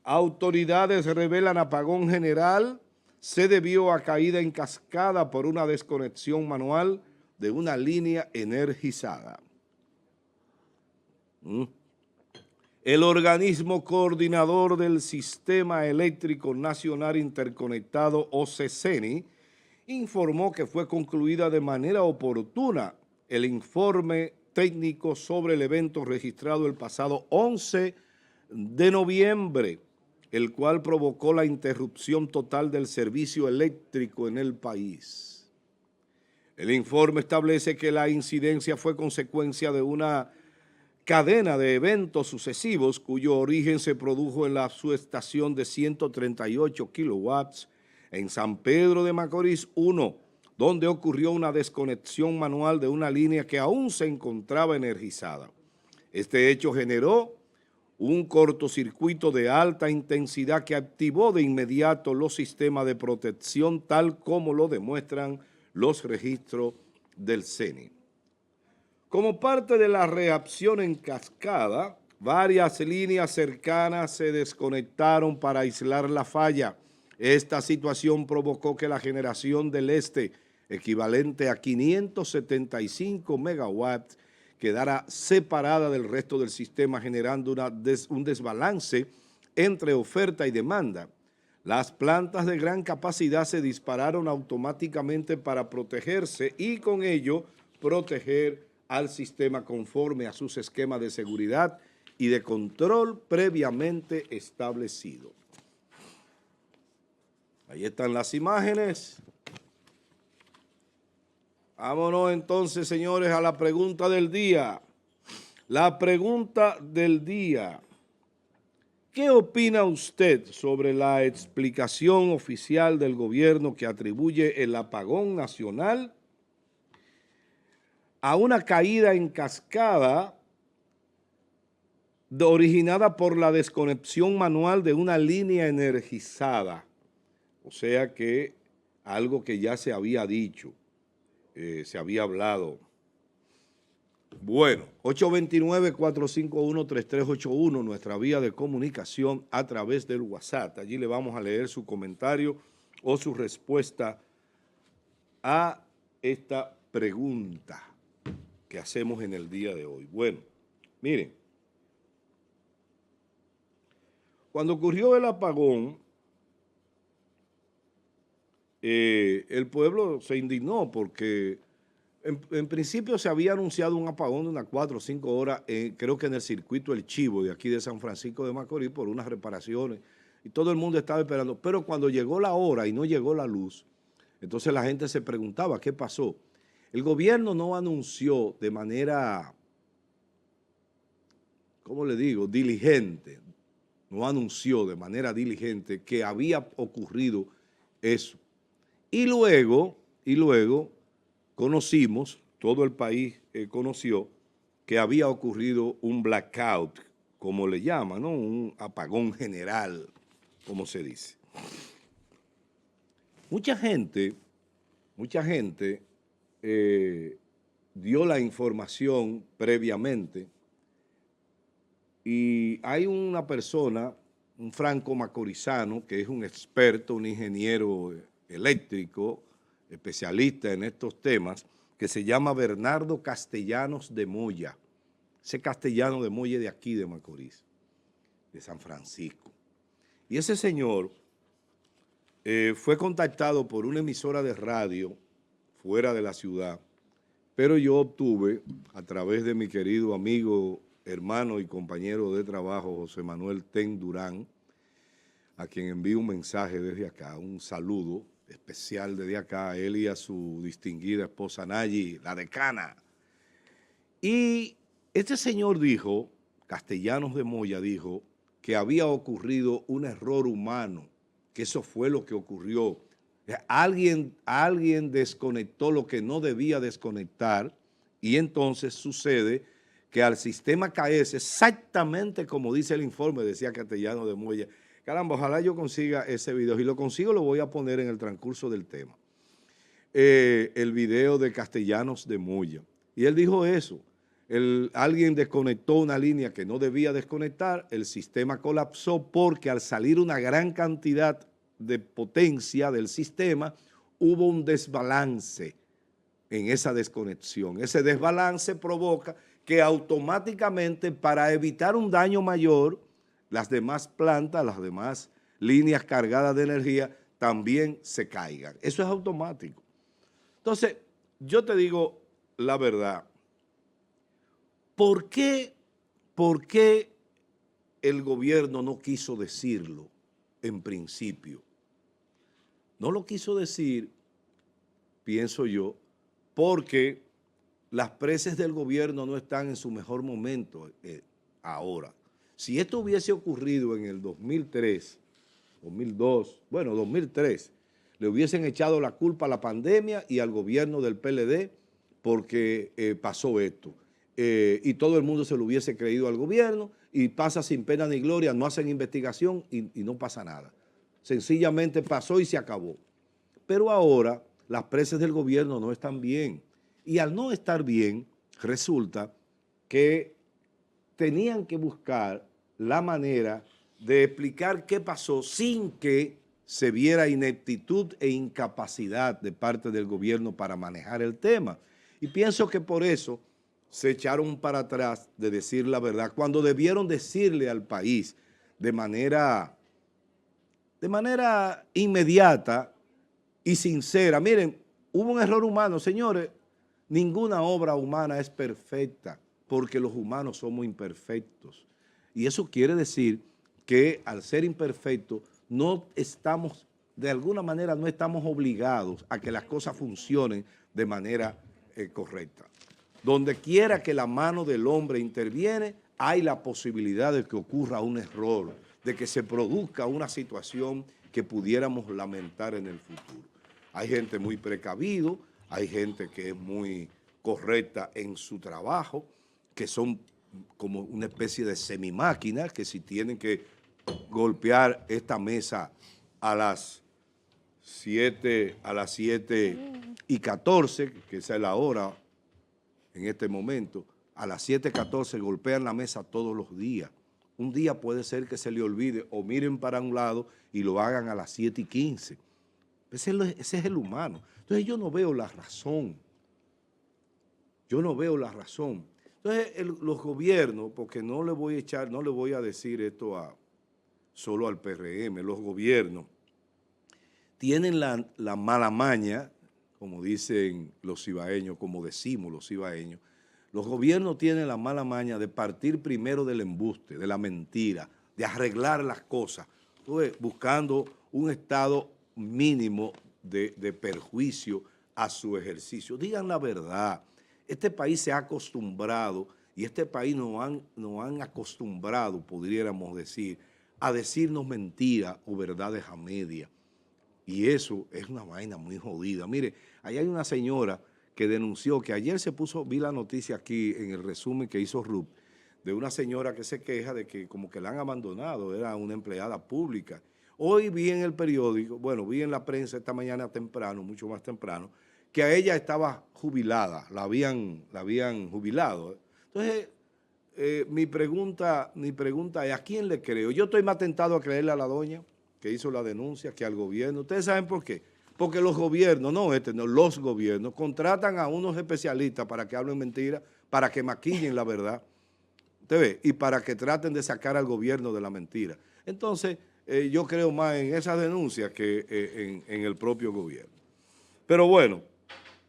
Autoridades revelan apagón general se debió a caída en cascada por una desconexión manual de una línea energizada. El organismo coordinador del Sistema Eléctrico Nacional Interconectado, OCCENI, informó que fue concluida de manera oportuna el informe técnico sobre el evento registrado el pasado 11 de noviembre, el cual provocó la interrupción total del servicio eléctrico en el país. El informe establece que la incidencia fue consecuencia de una cadena de eventos sucesivos cuyo origen se produjo en la subestación de 138 kilowatts en San Pedro de Macorís 1, donde ocurrió una desconexión manual de una línea que aún se encontraba energizada. Este hecho generó un cortocircuito de alta intensidad que activó de inmediato los sistemas de protección tal como lo demuestran los registros del CENI. Como parte de la reacción en cascada, varias líneas cercanas se desconectaron para aislar la falla. Esta situación provocó que la generación del este, equivalente a 575 megawatts, quedara separada del resto del sistema, generando un desbalance entre oferta y demanda. Las plantas de gran capacidad se dispararon automáticamente para protegerse y con ello proteger al sistema conforme a sus esquemas de seguridad y de control previamente establecidos. Ahí están las imágenes. Vámonos entonces, señores, a la pregunta del día. La pregunta del día. ¿Qué opina usted sobre la explicación oficial del gobierno que atribuye el apagón nacional a una caída en cascada originada por la desconexión manual de una línea energizada? O sea que algo que ya se había dicho. Se había hablado. Bueno, 829-451-3381, nuestra vía de comunicación a través del WhatsApp. Allí le vamos a leer su comentario o su respuesta a esta pregunta que hacemos en el día de hoy. Bueno, miren, cuando ocurrió el apagón, el pueblo se indignó porque en principio se había anunciado un apagón de unas 4 o 5 horas, creo que en el circuito El Chivo de aquí de San Francisco de Macorís por unas reparaciones y todo el mundo estaba esperando. Pero cuando llegó la hora y no llegó la luz, entonces la gente se preguntaba qué pasó. El gobierno no anunció de manera, ¿cómo le digo?, diligente, no anunció de manera diligente que había ocurrido eso. Y luego conocimos, todo el país conoció que había ocurrido un blackout, como le llaman, ¿no? Un apagón general, como se dice. Mucha gente dio la información previamente y hay una persona, un franco macorizano, que es un experto, un ingeniero eléctrico, especialista en estos temas, que se llama Bernardo Castellanos de Moya. Ese Castellano de Moya de aquí, de Macorís, de San Francisco. Y ese señor fue contactado por una emisora de radio fuera de la ciudad, pero yo obtuve, a través de mi querido amigo, hermano y compañero de trabajo, José Manuel Ten Durán, a quien envío un mensaje desde acá, un saludo especial desde acá a él y a su distinguida esposa Nayi, la decana. Y este señor dijo, Castellanos de Moya dijo, que había ocurrido un error humano, que eso fue lo que ocurrió. Alguien desconectó lo que no debía desconectar y entonces sucede que al sistema caerse, exactamente como dice el informe, decía Castellanos de Moya. Caramba, ojalá yo consiga ese video. Si lo consigo, lo voy a poner en el transcurso del tema. El video de Castellanos de Moya. Y él dijo eso, alguien desconectó una línea que no debía desconectar, el sistema colapsó porque al salir una gran cantidad de potencia del sistema, hubo un desbalance en esa desconexión. Ese desbalance provoca que automáticamente, para evitar un daño mayor, las demás plantas, las demás líneas cargadas de energía también se caigan. Eso es automático. Entonces, yo te digo la verdad. ¿Por qué el gobierno no quiso decirlo en principio? No lo quiso decir, pienso yo, porque las preces del gobierno no están en su mejor momento ahora. Si esto hubiese ocurrido en el 2003, 2002, bueno, 2003, le hubiesen echado la culpa a la pandemia y al gobierno del PLD porque pasó esto. Y todo el mundo se lo hubiese creído al gobierno y pasa sin pena ni gloria, no hacen investigación y no pasa nada. Sencillamente pasó y se acabó. Pero ahora las preces del gobierno no están bien. Y al no estar bien, resulta que tenían que buscar la manera de explicar qué pasó sin que se viera ineptitud e incapacidad de parte del gobierno para manejar el tema. Y pienso que por eso se echaron para atrás de decir la verdad, cuando debieron decirle al país de manera inmediata y sincera. Miren, hubo un error humano, señores. Ninguna obra humana es perfecta porque los humanos somos imperfectos. Y eso quiere decir que al ser imperfectos no estamos, de alguna manera no estamos obligados a que las cosas funcionen de manera correcta. Donde quiera que la mano del hombre interviene, hay la posibilidad de que ocurra un error, de que se produzca una situación que pudiéramos lamentar en el futuro. Hay gente muy precavido, hay gente que es muy correcta en su trabajo, que son como una especie de semimáquinas, que si tienen que golpear esta mesa a las 7:14, que esa es la hora en este momento, a las 7:14 golpean la mesa todos los días. Un día puede ser que se le olvide o miren para un lado y lo hagan a las 7:15. Ese es el humano. Entonces yo no veo la razón. Yo no veo la razón. Entonces los gobiernos, porque no le voy a decir esto solo al PRM, los gobiernos tienen la mala maña, como dicen los cibaeños, como decimos los cibaeños, los gobiernos tienen la mala maña de partir primero del embuste, de la mentira, de arreglar las cosas, buscando un estado mínimo de perjuicio a su ejercicio. Digan la verdad. Este país se ha acostumbrado, y este país nos han acostumbrado, pudiéramos decir, a decirnos mentiras o verdades a medias. Y eso es una vaina muy jodida. Mire, ahí hay una señora que denunció, que ayer vi la noticia aquí en el resumen que hizo RUP, de una señora que se queja de que como que la han abandonado, era una empleada pública. Hoy vi en el periódico, bueno, vi en la prensa esta mañana temprano, mucho más temprano, que a ella estaba jubilada, la habían jubilado. Entonces, mi pregunta es, ¿a quién le creo? Yo estoy más tentado a creerle a la doña que hizo la denuncia que al gobierno. ¿Ustedes saben por qué? Porque los gobiernos, los gobiernos contratan a unos especialistas para que hablen mentiras, para que maquillen la verdad, ¿usted ve? Y para que traten de sacar al gobierno de la mentira. Entonces, yo creo más en esas denuncias que en el propio gobierno. Pero bueno,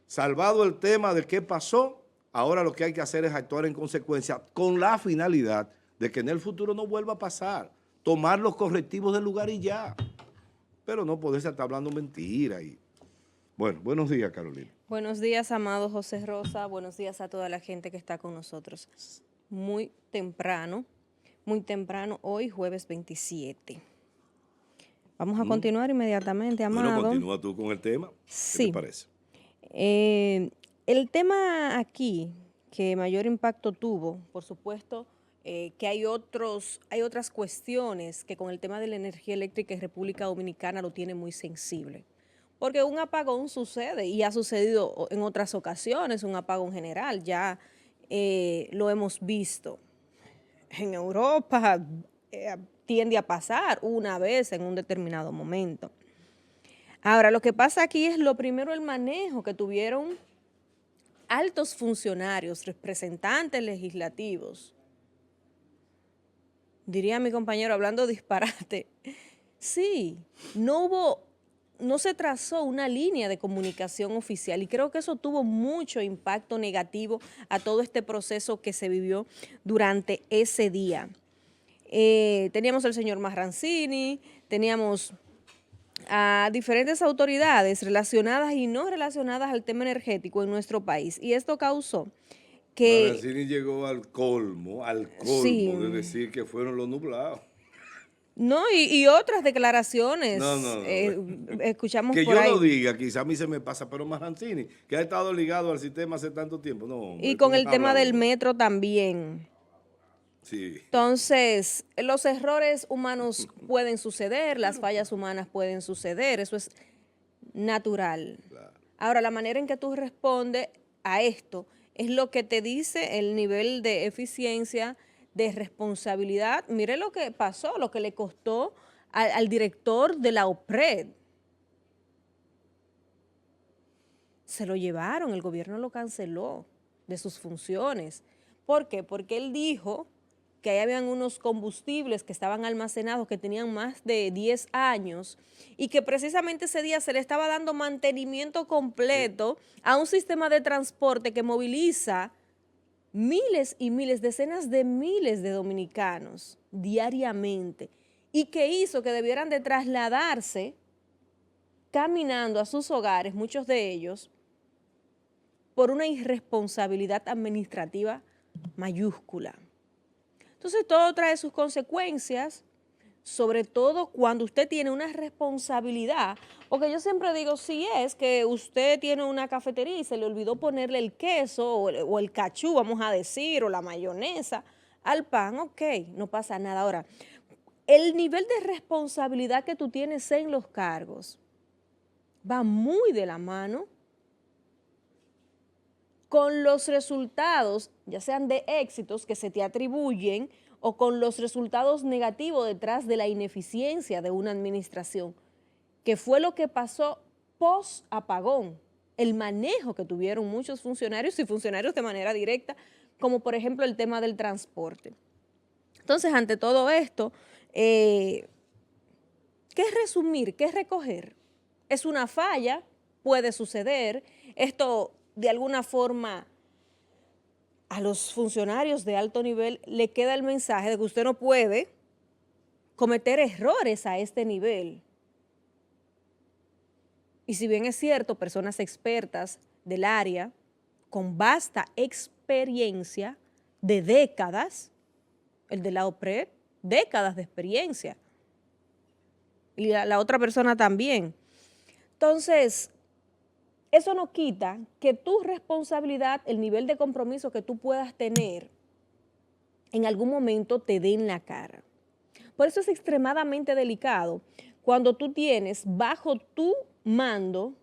salvado el tema de qué pasó, ahora lo que hay que hacer es actuar en consecuencia con la finalidad de que en el futuro no vuelva a pasar, tomar los correctivos del lugar y ya. Pero no poderse estar hablando mentira. Bueno, buenos días, Carolina. Buenos días, amado José Rosa. Buenos días a toda la gente que está con nosotros. Muy temprano hoy, jueves 27. Vamos a continuar inmediatamente, amado. Bueno, continúa tú con el tema. Sí. ¿Qué te parece? El tema aquí que mayor impacto tuvo, por supuesto, que hay otras cuestiones que con el tema de la energía eléctrica en República Dominicana lo tiene muy sensible. Porque un apagón sucede y ha sucedido en otras ocasiones, un apagón general. Ya lo hemos visto. En Europa tiende a pasar una vez en un determinado momento. Ahora, lo que pasa aquí es lo primero, el manejo que tuvieron altos funcionarios, representantes legislativos. Diría mi compañero hablando disparate. Sí, no se trazó una línea de comunicación oficial y creo que eso tuvo mucho impacto negativo a todo este proceso que se vivió durante ese día. Teníamos al señor Marrancini, teníamos a diferentes autoridades relacionadas y no relacionadas al tema energético en nuestro país, y esto causó que Marancini llegó al colmo sí, de decir que fueron los nublados. no, y otras declaraciones No. escuchamos Que por yo lo ahí. diga, quizá a mí se me pasa, pero Marancini, que ha estado ligado al sistema hace tanto tiempo. No, hombre, Y es con un el tema del hablador. metro también. Sí, Entonces, los errores humanos pueden suceder, las fallas humanas pueden suceder, eso es natural. claro. Ahora, la manera en que tú respondes a esto es lo que te dice el nivel de eficiencia, de responsabilidad. Mire lo que pasó, lo que le costó al director de la OPRED. Se lo llevaron, el gobierno lo canceló de sus funciones. ¿Por qué? Porque él dijo que ahí habían unos combustibles que estaban almacenados, que tenían más de 10 años, y que precisamente ese día se le estaba dando mantenimiento completo a un sistema de transporte que moviliza miles y miles, decenas de miles de dominicanos diariamente, y que hizo que debieran de trasladarse caminando a sus hogares, muchos de ellos, por una irresponsabilidad administrativa mayúscula. Entonces todo trae sus consecuencias, sobre todo cuando usted tiene una responsabilidad, porque yo siempre digo, si es que usted tiene una cafetería y se le olvidó ponerle el queso o el cachú, vamos a decir, o la mayonesa al pan, ok, no pasa nada. Ahora, el nivel de responsabilidad que tú tienes en los cargos va muy de la mano con los resultados, ya sean de éxitos que se te atribuyen o con los resultados negativos detrás de la ineficiencia de una administración, que fue lo que pasó post-apagón, el manejo que tuvieron muchos funcionarios y funcionarios de manera directa, como por ejemplo el tema del transporte. Entonces, ante todo esto, ¿qué es resumir? ¿Qué es recoger? Es una falla, puede suceder, esto de alguna forma a los funcionarios de alto nivel le queda el mensaje de que usted no puede cometer errores a este nivel. Y si bien es cierto, personas expertas del área, con vasta experiencia de décadas, el de la OPRED, décadas de experiencia, y la otra persona también. Entonces, eso no quita que tu responsabilidad, el nivel de compromiso que tú puedas tener, en algún momento te dé en la cara. Por eso es extremadamente delicado cuando tú tienes bajo tu mando,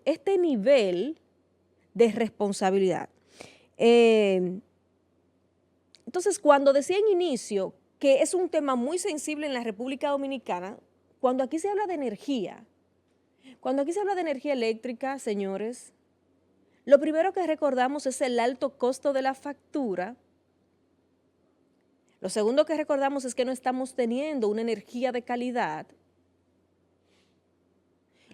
este nivel de responsabilidad. Entonces, cuando decía en inicio que es un tema muy sensible en la República Dominicana, cuando aquí se habla de energía, eléctrica, señores, lo primero que recordamos es el alto costo de la factura. Lo segundo que recordamos es que no estamos teniendo una energía de calidad.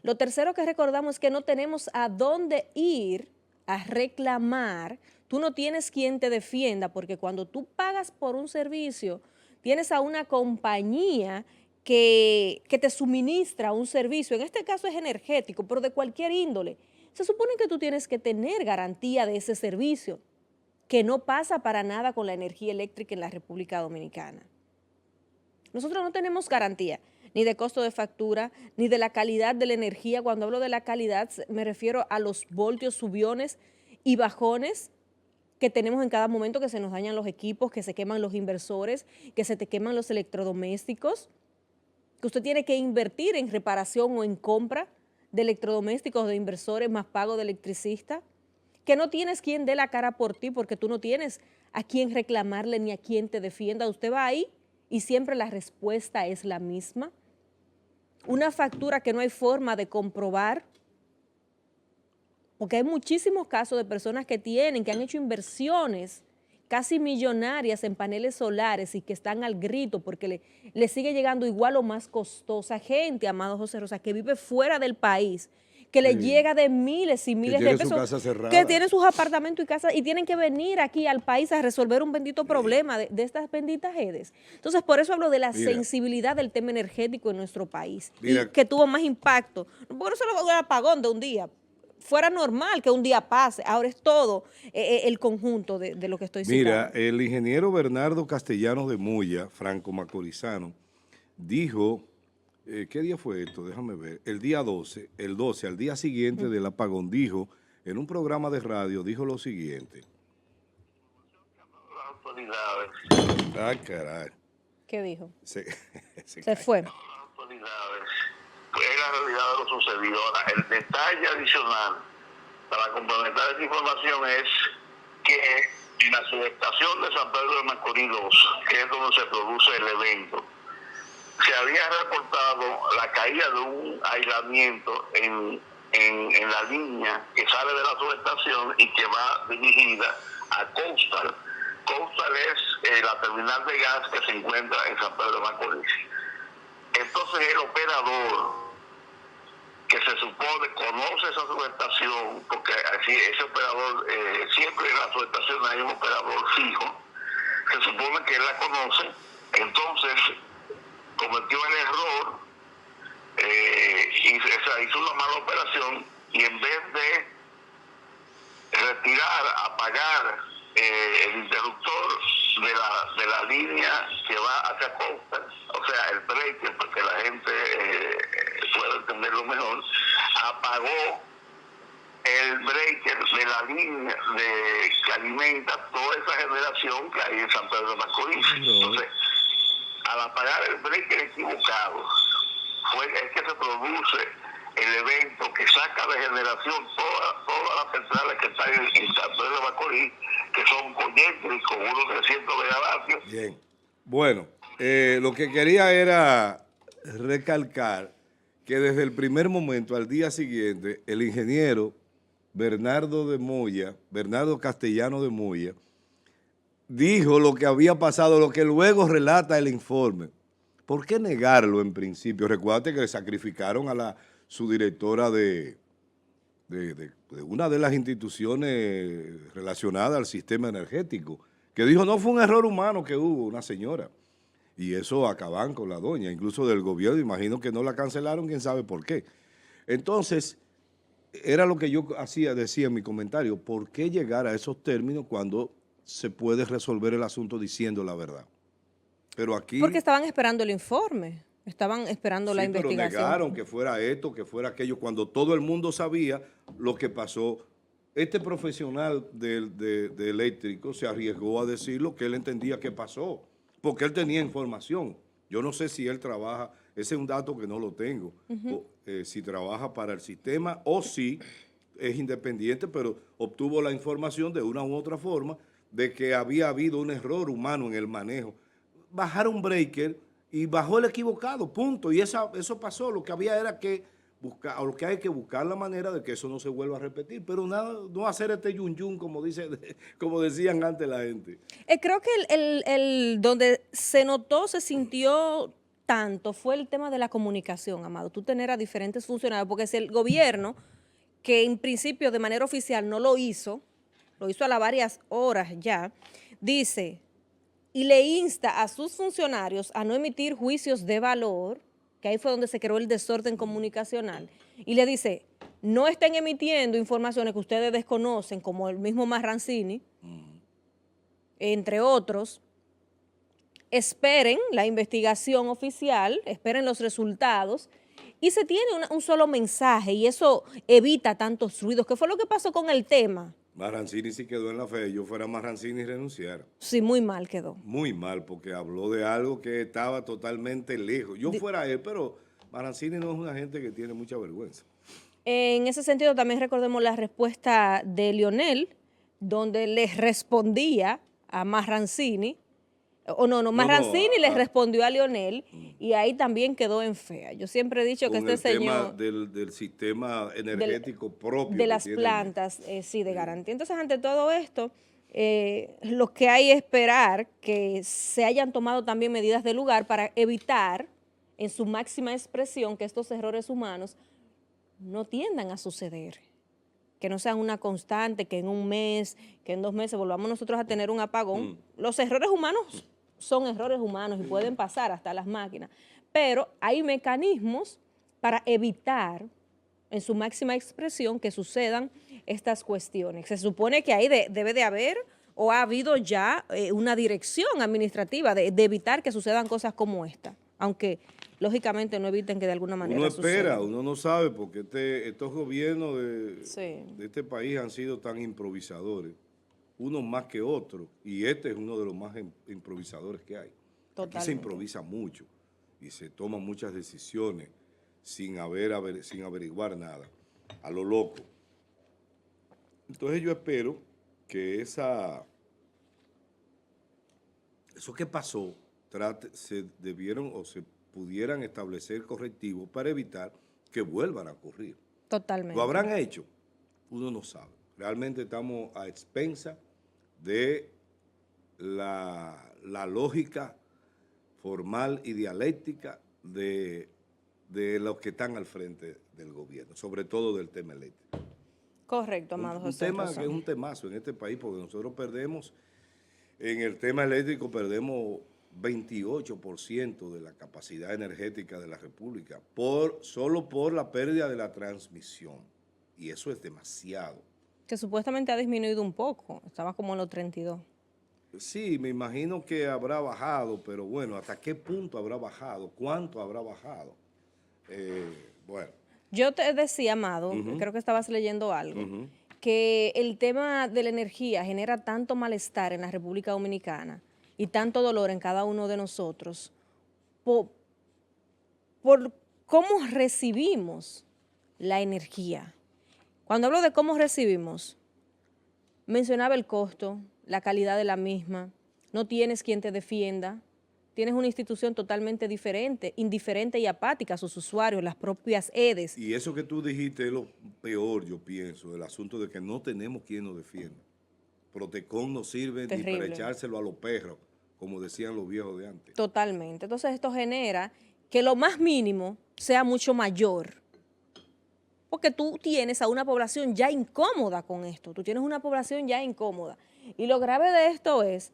Lo tercero que recordamos es que no tenemos a dónde ir a reclamar. Tú no tienes quien te defienda, porque cuando tú pagas por un servicio, tienes a una compañía que te suministra un servicio, en este caso es energético, pero de cualquier índole. Se supone que tú tienes que tener garantía de ese servicio, que no pasa para nada con la energía eléctrica en la República Dominicana. Nosotros no tenemos garantía ni de costo de factura, ni de la calidad de la energía. Cuando hablo de la calidad me refiero a los voltios, subiones y bajones que tenemos en cada momento, que se nos dañan los equipos, que se queman los inversores, que se te queman los electrodomésticos, que usted tiene que invertir en reparación o en compra de electrodomésticos, de inversores, más pago de electricista, que no tienes quien dé la cara por ti porque tú no tienes a quien reclamarle ni a quien te defienda. Usted va ahí y siempre la respuesta es la misma. Una factura que no hay forma de comprobar, porque hay muchísimos casos de personas que han hecho inversiones casi millonarias en paneles solares y que están al grito porque le sigue llegando igual o más costosa. Gente, amado José Rosa, que vive fuera del país, que le llega de miles y miles de tiene su pesos, casa cerrada, que tienen sus apartamentos y casas y tienen que venir aquí al país a resolver un bendito problema de estas benditas EDES. Entonces, por eso hablo de la sensibilidad del tema energético en nuestro país y que tuvo más impacto. Porque no solo un apagón de un día, fuera normal que un día pase, ahora es todo el conjunto de lo que estoy citando. Mira, el ingeniero Bernardo Castellanos de Moya, franco macorizano, dijo, ¿qué día fue esto? Déjame ver, el día 12, al día siguiente del apagón, dijo, en un programa de radio, dijo lo siguiente. Las autoridades. Ah, caray. ¿Qué dijo? Se fue. Las autoridades. Pues es la realidad de lo sucedido. Ahora, el detalle adicional para complementar esta información es que en la subestación de San Pedro de Macorís 2, que es donde se produce el evento, se había reportado la caída de un aislamiento en la línea que sale de la subestación y que va dirigida a Coastal. Coastal es la terminal de gas que se encuentra en San Pedro de Macorís. Entonces el operador, que se supone conoce esa subestación, porque así ese operador, siempre en la subestación hay un operador fijo, se supone que él la conoce, entonces cometió el error, hizo una mala operación y en vez de retirar, apagar el interruptor de la línea que va hacia Costa, o sea, el breaker, para que la gente pueda entenderlo mejor, apagó el breaker de la línea que alimenta toda esa generación que hay en San Pedro de Macorís. Entonces, al apagar el breaker equivocado, es que se produce el evento que saca de generación todas las centrales que están en San Pedro de Macorís, que son Coyente con unos 300 megavatios. Bien. Bueno, lo que quería era recalcar que desde el primer momento al día siguiente, el ingeniero Bernardo Castellano de Moya, dijo lo que había pasado, lo que luego relata el informe. ¿Por qué negarlo en principio? Recuérdate que le sacrificaron a su directora de una de las instituciones relacionadas al sistema energético, que dijo no fue un error humano que hubo, una señora. Y eso acaban con la doña, incluso del gobierno, imagino que no la cancelaron, quién sabe por qué. Entonces, era lo que yo decía en mi comentario, ¿por qué llegar a esos términos cuando se puede resolver el asunto diciendo la verdad? Pero aquí... Porque estaban esperando el informe, estaban esperando la investigación. Pero negaron que fuera esto, que fuera aquello, cuando todo el mundo sabía lo que pasó. Este profesional de eléctrico se arriesgó a decir lo que él entendía que pasó, porque él tenía información. Yo no sé si él trabaja, ese es un dato que no lo tengo, si trabaja para el sistema o si es independiente, pero obtuvo la información de una u otra forma de que había habido un error humano en el manejo. Bajaron un breaker y bajó el equivocado, punto. Y eso pasó. Lo que había era que buscar, o lo que hay que buscar la manera de que eso no se vuelva a repetir. Pero nada, no hacer este yun yun como decían antes la gente. Creo que donde se notó, se sintió tanto, fue el tema de la comunicación, Amado. Tú tener a diferentes funcionarios, porque si el gobierno, que en principio de manera oficial no lo hizo a las varias horas ya, dice... y le insta a sus funcionarios a no emitir juicios de valor, que ahí fue donde se creó el desorden comunicacional, y le dice, no estén emitiendo informaciones que ustedes desconocen, como el mismo Marrancini, entre otros, esperen la investigación oficial, esperen los resultados, y se tiene un solo mensaje, y eso evita tantos ruidos. ¿Qué fue lo que pasó con el tema? Marrancini sí quedó en la fe. Yo fuera Marrancini y renunciara. Sí, muy mal quedó. Muy mal, porque habló de algo que estaba totalmente lejos. Yo fuera él, pero Marrancini no es una gente que tiene mucha vergüenza. En ese sentido, también recordemos la respuesta de Lionel, donde le respondía a Marrancini, o no, No, no, Marrancini le respondió a Lionel, y ahí también quedó en fea. Yo siempre he dicho que con este el tema señor del sistema del- energético propio de que las tiene el MEC. plantas, sí, de garantía. Entonces, ante todo esto, lo que hay es esperar que se hayan tomado también medidas de lugar para evitar, en su máxima expresión, que estos errores humanos no tiendan a suceder, que no sean una constante, que en un mes, que en 2 meses volvamos nosotros a tener un apagón. Los errores humanos son errores humanos y pueden pasar hasta las máquinas, pero hay mecanismos para evitar en su máxima expresión que sucedan estas cuestiones. Se supone que ahí debe de haber o ha habido ya una dirección administrativa de evitar que sucedan cosas como esta, aunque lógicamente no eviten que de alguna manera Uno espera, sucedan. uno no sabe, porque estos gobiernos Sí, de este país han sido tan improvisadores, unos más que otros, y este es uno de los más improvisadores que hay. Aquí se totalmente. improvisa mucho y se toman muchas decisiones sin sin averiguar nada, a lo loco. Entonces yo espero que eso que pasó se debieron o se pudieran establecer correctivos para evitar que vuelvan a ocurrir. Totalmente. ¿Lo habrán hecho? Uno no sabe. Realmente estamos a expensas de la lógica formal y dialéctica de los que están al frente del gobierno, sobre todo del tema eléctrico. Correcto, amado Un José tema Rosa. que es un temazo en este país, porque nosotros perdemos, en el tema eléctrico perdemos 28% de la capacidad energética de la República, solo por la pérdida de la transmisión. Y eso es demasiado. Que supuestamente ha disminuido un poco, estaba como en los 32. Sí, me imagino que habrá bajado, pero bueno, ¿hasta qué punto habrá bajado? ¿Cuánto habrá bajado? Bueno. Yo te decía, Amado, Ujú. creo que estabas leyendo algo, Ujú. que el tema de la energía genera tanto malestar en la República Dominicana y tanto dolor en cada uno de nosotros por cómo recibimos la energía. Cuando hablo de cómo recibimos, mencionaba el costo, la calidad de la misma, no tienes quien te defienda, tienes una institución totalmente diferente, indiferente y apática a sus usuarios, las propias EDES. Y eso que tú dijiste es lo peor, yo pienso, el asunto de que no tenemos quien nos defienda. Protecón no sirve ni para Terrible. echárselo a los perros, como decían los viejos de antes. Totalmente. Entonces esto genera que lo más mínimo sea mucho mayor. Porque tú tienes a una población ya incómoda con esto. Tú tienes una población ya incómoda. Y lo grave de esto es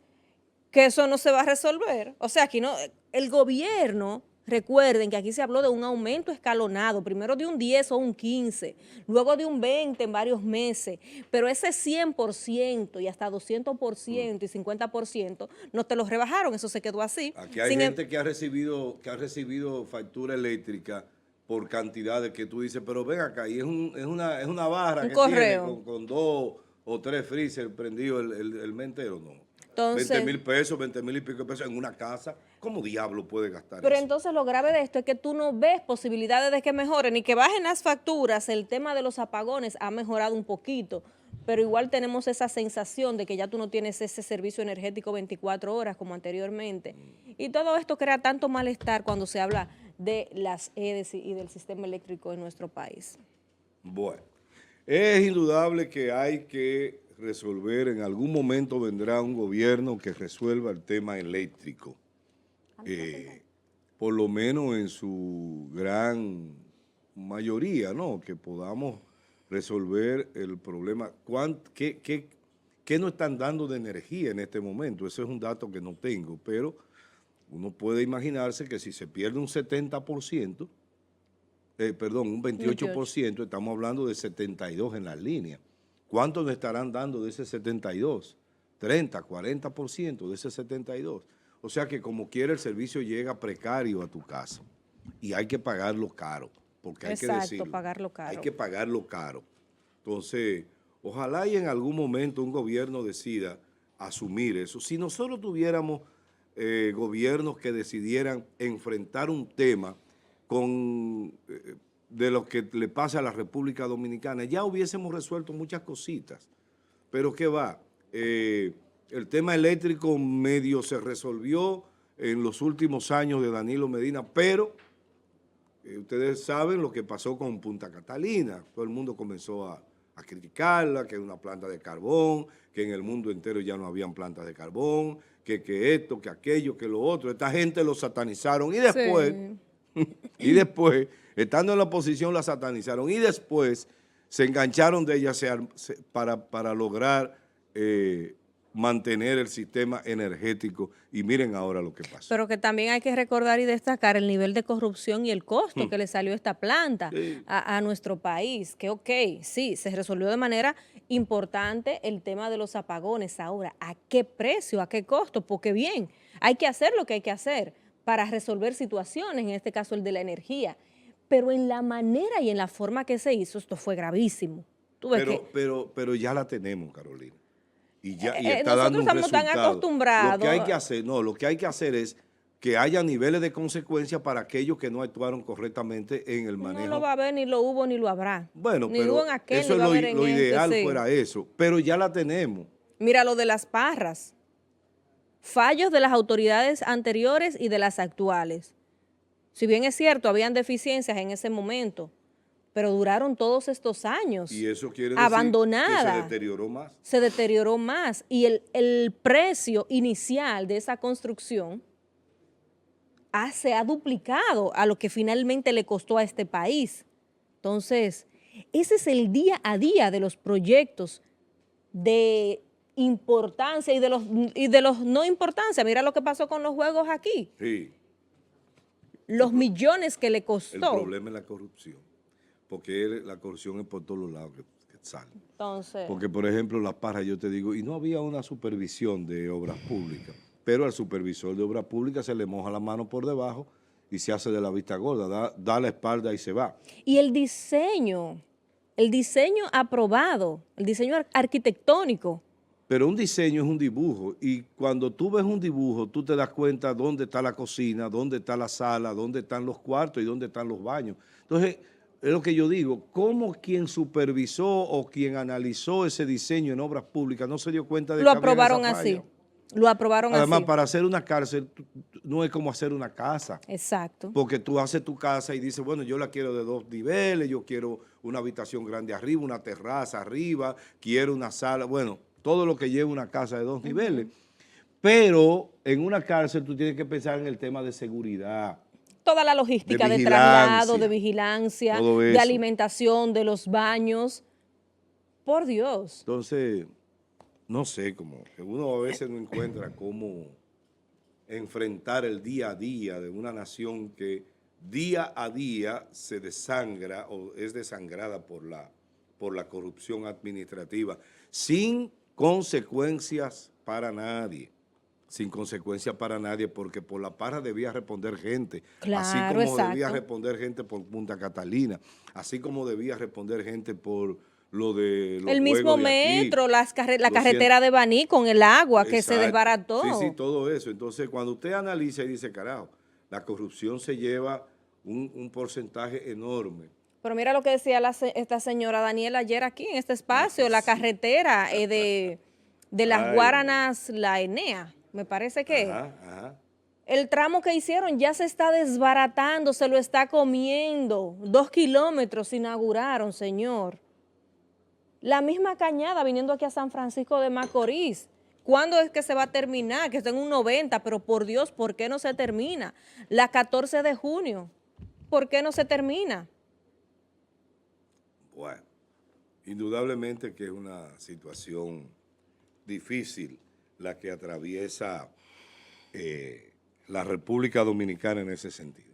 que eso no se va a resolver. O sea, aquí no, el gobierno, recuerden que aquí se habló de un aumento escalonado, primero de un 10 o un 15, luego de un 20 en varios meses, pero ese 100% y hasta 200% y 50% no te lo rebajaron, eso se quedó así. Aquí hay gente que ha recibido factura eléctrica por cantidades que tú dices, pero ven acá, y es una barra Un que correo. tiene con 2 o 3 freezer prendido el mes entero, no. Entonces, 20,000 pesos, 20,000 y pico de pesos en una casa, ¿cómo diablo puede gastar pero eso? entonces lo grave de esto es que tú no ves posibilidades de que mejoren ni que bajen las facturas. El tema de los apagones ha mejorado un poquito, pero igual tenemos esa sensación de que ya tú no tienes ese servicio energético 24 horas como anteriormente. Y todo esto crea tanto malestar cuando se habla de las EDES y del sistema eléctrico en nuestro país. Bueno, es indudable que hay que resolver, en algún momento vendrá un gobierno que resuelva el tema eléctrico, por lo menos en su gran mayoría, ¿no? Que podamos resolver el problema. ¿Qué nos están dando de energía en este momento? Ese es un dato que no tengo, pero uno puede imaginarse que si se pierde un 70%, un 28%, estamos hablando de 72 en las líneas. ¿Cuánto nos estarán dando de ese 72? 30, 40% de ese 72. O sea que como quiera el servicio llega precario a tu casa y hay que pagarlo caro, porque hay que decirlo. Pagarlo caro. Hay que pagarlo caro. Entonces, ojalá y en algún momento un gobierno decida asumir eso. Si nosotros tuviéramos gobiernos que decidieran enfrentar un tema con de lo que le pasa a la República Dominicana, ya hubiésemos resuelto muchas cositas. Pero ¿qué va? El tema eléctrico medio se resolvió en los últimos años de Danilo Medina, pero ustedes saben lo que pasó con Punta Catalina. Todo el mundo comenzó a criticarla, que es una planta de carbón, que en el mundo entero ya no habían plantas de carbón, que esto, que aquello, que lo otro. Esta gente lo satanizaron y después, sí. Estando en la oposición la satanizaron y después se engancharon de ella para lograr mantener el sistema energético y miren ahora lo que pasa. Pero que también hay que recordar y destacar el nivel de corrupción y el costo que le salió esta planta a nuestro país, que sí, se resolvió de manera importante el tema de los apagones. Ahora, ¿a qué precio, a qué costo? Porque bien, hay que hacer lo que hay que hacer para resolver situaciones, en este caso el de la energía, pero en la manera y en la forma que se hizo, esto fue gravísimo. Pero ya la tenemos, Carolina. Y está dando un resultado. Nosotros estamos tan acostumbrados. Lo que hay que hacer, lo que hay que hacer es que haya niveles de consecuencia para aquellos que no actuaron correctamente en el manejo. No lo va a haber, ni lo hubo, ni lo habrá. Bueno, ni pero hubo en aquel, eso ni va a haber es lo en ideal sí. fuera eso, pero ya la tenemos. Mira lo de las Parras. Fallos de las autoridades anteriores y de las actuales. Si bien es cierto, habían deficiencias en ese momento, pero duraron todos estos años. Y eso quiere decir abandonada. que se deterioró más. Se deterioró más. Y el precio inicial de esa construcción se ha duplicado a lo que finalmente le costó a este país. Entonces, ese es el día a día de los proyectos de importancia y de los no importancia. Mira lo que pasó con los juegos aquí. Sí. Los millones que le costó. El problema es la corrupción, porque la corrupción es por todos los lados que sale. Entonces, porque, por ejemplo, Las Parras, yo te digo, y no había una supervisión de obras públicas, pero al supervisor de obras públicas se le moja la mano por debajo y se hace de la vista gorda, da la espalda y se va. Y el diseño aprobado, el diseño arquitectónico. Pero un diseño es un dibujo y cuando tú ves un dibujo, tú te das cuenta dónde está la cocina, dónde está la sala, dónde están los cuartos y dónde están los baños. Entonces, es lo que yo digo, ¿cómo quien supervisó o quien analizó ese diseño en obras públicas no se dio cuenta de que había esa falla? Lo aprobaron así. Además, para hacer una cárcel no es como hacer una casa. Exacto. Porque tú haces tu casa y dices, bueno, yo la quiero de 2 niveles, yo quiero una habitación grande arriba, una terraza arriba, quiero una sala, bueno, todo lo que lleva una casa de 2 niveles. Pero en una cárcel tú tienes que pensar en el tema de seguridad. Toda la logística de traslado, de vigilancia, de alimentación, de los baños. Por Dios. Entonces, no sé, como que uno a veces no encuentra cómo enfrentar el día a día de una nación que día a día se desangra o es desangrada por la corrupción administrativa, sin consecuencias para nadie. Sin consecuencias para nadie, porque por La Parra debía responder gente, claro, así como exacto. debía responder gente por Punta Catalina, así como debía responder gente por lo de los el mismo de metro, aquí, la carretera de Baní con el agua que exacto, se desbarató. Sí, todo eso. Entonces, cuando usted analiza y dice, carajo, la corrupción se lleva un porcentaje enorme. Pero mira lo que decía esta señora Daniela ayer aquí en este espacio, la carretera de las Guaranas, la Enea, me parece que el tramo que hicieron ya se está desbaratando, se lo está comiendo. 2 kilómetros inauguraron, señor. La misma Cañada viniendo aquí a San Francisco de Macorís. ¿Cuándo es que se va a terminar? Que está en un 90, pero por Dios, ¿por qué no se termina? La 14 de junio, ¿por qué no se termina? Bueno, indudablemente que es una situación difícil la que atraviesa la República Dominicana en ese sentido.